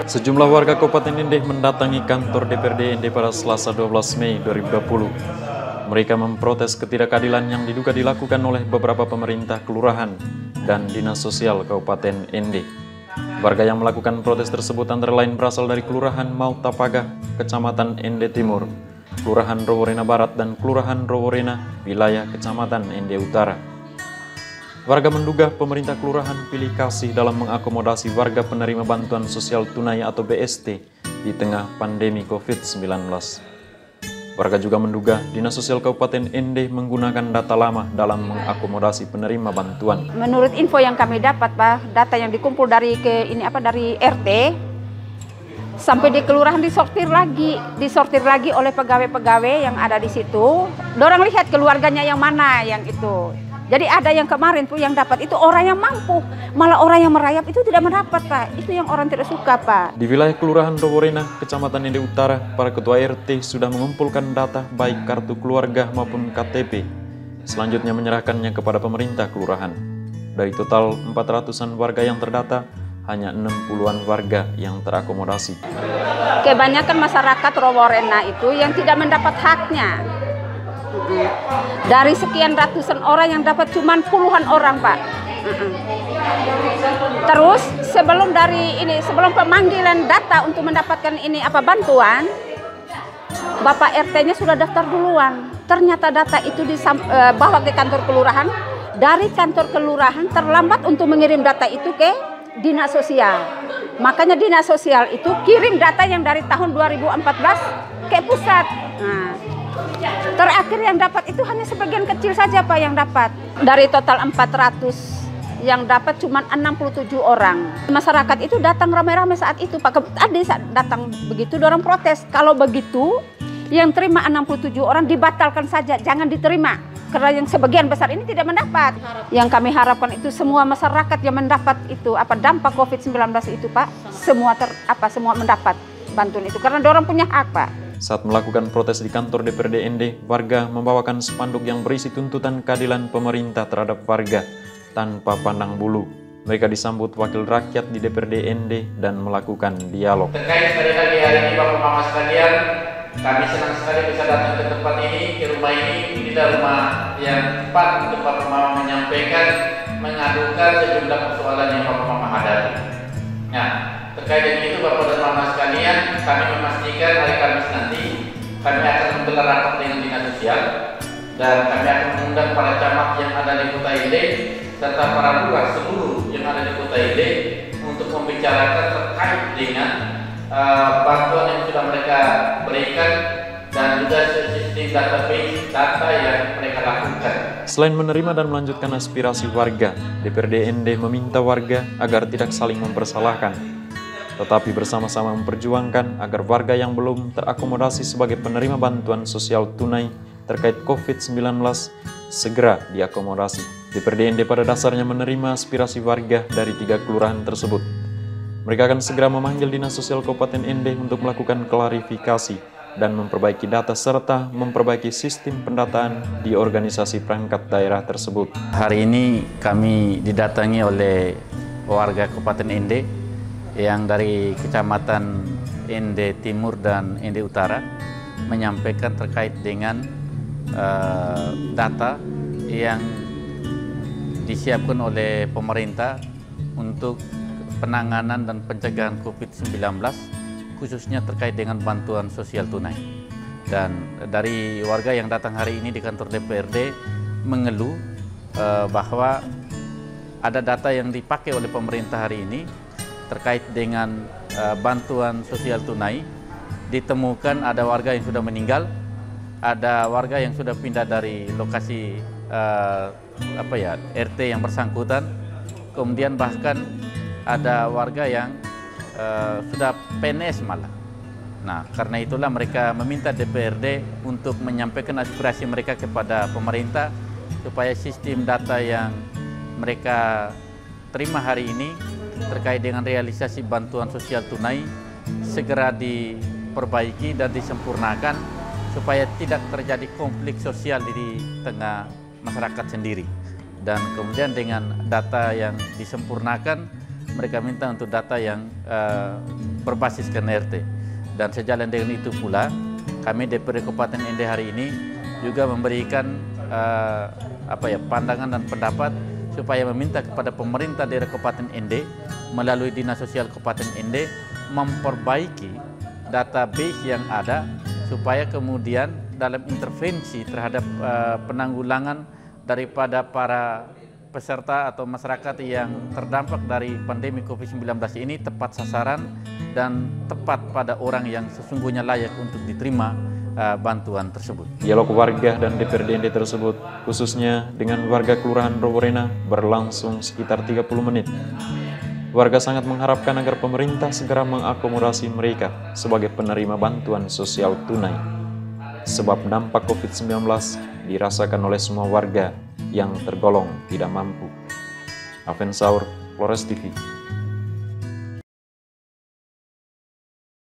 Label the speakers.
Speaker 1: Sejumlah warga Kabupaten Ende mendatangi kantor DPRD Ende pada Selasa 12 Mei 2020. Mereka memprotes ketidakadilan yang diduga dilakukan oleh beberapa pemerintah kelurahan dan dinas sosial Kabupaten Ende. Warga yang melakukan protes tersebut antara lain berasal dari Kelurahan Mautapagah, Kecamatan Ende Timur, Kelurahan Roworena Barat, dan Kelurahan Roworena, wilayah Kecamatan Ende Utara. Warga menduga pemerintah kelurahan pilih kasih dalam mengakomodasi warga penerima bantuan sosial tunai atau BST di tengah pandemi COVID-19. Warga juga menduga Dinas Sosial Kabupaten Ende menggunakan data lama dalam mengakomodasi penerima bantuan.
Speaker 2: Menurut info yang kami dapat, Pak, data yang dikumpul dari dari RT sampai di kelurahan disortir lagi oleh pegawai-pegawai yang ada di situ. Dorang lihat keluarganya yang mana yang itu. Jadi ada yang kemarin tuh yang dapat itu orang yang mampu, malah orang yang merayap itu tidak mendapat, Pak. Itu yang orang tidak suka, Pak.
Speaker 1: Di wilayah Kelurahan Roworena, Kecamatan Ende Utara, para ketua RT sudah mengumpulkan data baik kartu keluarga maupun KTP. Selanjutnya menyerahkannya kepada pemerintah kelurahan. Dari total 400-an warga yang terdata, hanya 60-an warga yang terakomodasi.
Speaker 2: Kebanyakan masyarakat Roworena itu yang tidak mendapat haknya. Dari sekian ratusan orang yang dapat cuma puluhan orang, Pak. Terus sebelum pemanggilan data untuk mendapatkan bantuan, Bapak RT-nya sudah daftar duluan. Ternyata data itu dibawa ke kantor kelurahan. Dari kantor kelurahan terlambat untuk mengirim data itu ke dinas sosial. Makanya dinas sosial itu kirim data yang dari tahun 2014 ke pusat. Terakhir yang dapat itu hanya sebagian kecil saja, Pak, yang dapat. Dari total 400 yang dapat cuma 67 orang. Masyarakat itu datang ramai-ramai saat itu, Pak. Tadi saat datang begitu, orang protes. Kalau begitu, yang terima 67 orang dibatalkan saja, jangan diterima. Karena yang sebagian besar ini tidak mendapat. Yang kami harapkan itu semua masyarakat yang mendapat itu dampak COVID-19 itu, Pak, semua mendapat bantuan itu. Karena orang punya hak, Pak.
Speaker 1: Saat melakukan protes di kantor DPRD Ende, warga membawakan spanduk yang berisi tuntutan keadilan pemerintah terhadap warga tanpa pandang bulu. Mereka disambut wakil rakyat di DPRD Ende dan melakukan dialog.
Speaker 3: Terkait pada pagi hari ini, Bapak Mama sekalian, kami senang sekali bisa datang ke tempat ini, ke rumah ini. Inilah rumah yang tepat untuk Bapak Mama menyampaikan, mengadukan sejumlah persoalan yang Bapak Mama hadapi. Nah, terkait dengan itu, Bapak dan Mama sekalian, kami memastikan hari Kamis nanti kami akan menggelar rapat dengan dinas sosial dan kami akan mengundang para camat yang ada di Kota Ende serta para lurah seluruh yang ada di Kota Ende untuk membicarakan terkait dengan bantuan yang sudah mereka berikan dan juga sistem database data yang mereka lakukan.
Speaker 1: Selain menerima dan melanjutkan aspirasi warga, DPRD Ende meminta warga agar tidak saling mempersalahkan, tetapi bersama-sama memperjuangkan agar warga yang belum terakomodasi sebagai penerima bantuan sosial tunai terkait COVID-19 segera diakomodasi. DPRD Ende pada dasarnya menerima aspirasi warga dari 3 kelurahan tersebut. Mereka akan segera memanggil Dinas Sosial Kabupaten Ende untuk melakukan klarifikasi dan memperbaiki data serta memperbaiki sistem pendataan di organisasi perangkat daerah tersebut.
Speaker 4: Hari ini kami didatangi oleh warga Kabupaten Ende yang dari Kecamatan Ende Timur dan Ende Utara menyampaikan terkait dengan data yang disiapkan oleh pemerintah untuk penanganan dan pencegahan COVID-19 khususnya terkait dengan bantuan sosial tunai. Dan dari warga yang datang hari ini di kantor DPRD mengeluh bahwa ada data yang dipakai oleh pemerintah hari ini terkait dengan bantuan sosial tunai. Ditemukan ada warga yang sudah meninggal, ada warga yang sudah pindah dari lokasi RT yang bersangkutan, kemudian bahkan ada warga yang sudah PNS malah. Nah, karena itulah mereka meminta DPRD untuk menyampaikan aspirasi mereka kepada pemerintah supaya sistem data yang mereka terima hari ini terkait dengan realisasi bantuan sosial tunai segera diperbaiki dan disempurnakan supaya tidak terjadi konflik sosial di tengah masyarakat sendiri. Dan kemudian dengan data yang disempurnakan, mereka minta untuk data yang berbasiskan RT. Dan sejalan dengan itu pula, kami DPRD Kabupaten Ende hari ini juga memberikan pandangan dan pendapat supaya meminta kepada pemerintah daerah Kabupaten Ende melalui Dinas Sosial Kabupaten Ende memperbaiki database yang ada supaya kemudian dalam intervensi terhadap penanggulangan daripada para peserta atau masyarakat yang terdampak dari pandemi COVID-19 ini tepat sasaran dan tepat pada orang yang sesungguhnya layak untuk diterima bantuan tersebut.
Speaker 1: Dialog warga dan DPRD Ende tersebut, khususnya dengan warga Kelurahan Roborena, berlangsung sekitar 30 menit. Warga sangat mengharapkan agar pemerintah segera mengakomodasi mereka sebagai penerima bantuan sosial tunai. Sebab dampak COVID-19 dirasakan oleh semua warga yang tergolong tidak mampu. Aven Saur, Flores TV.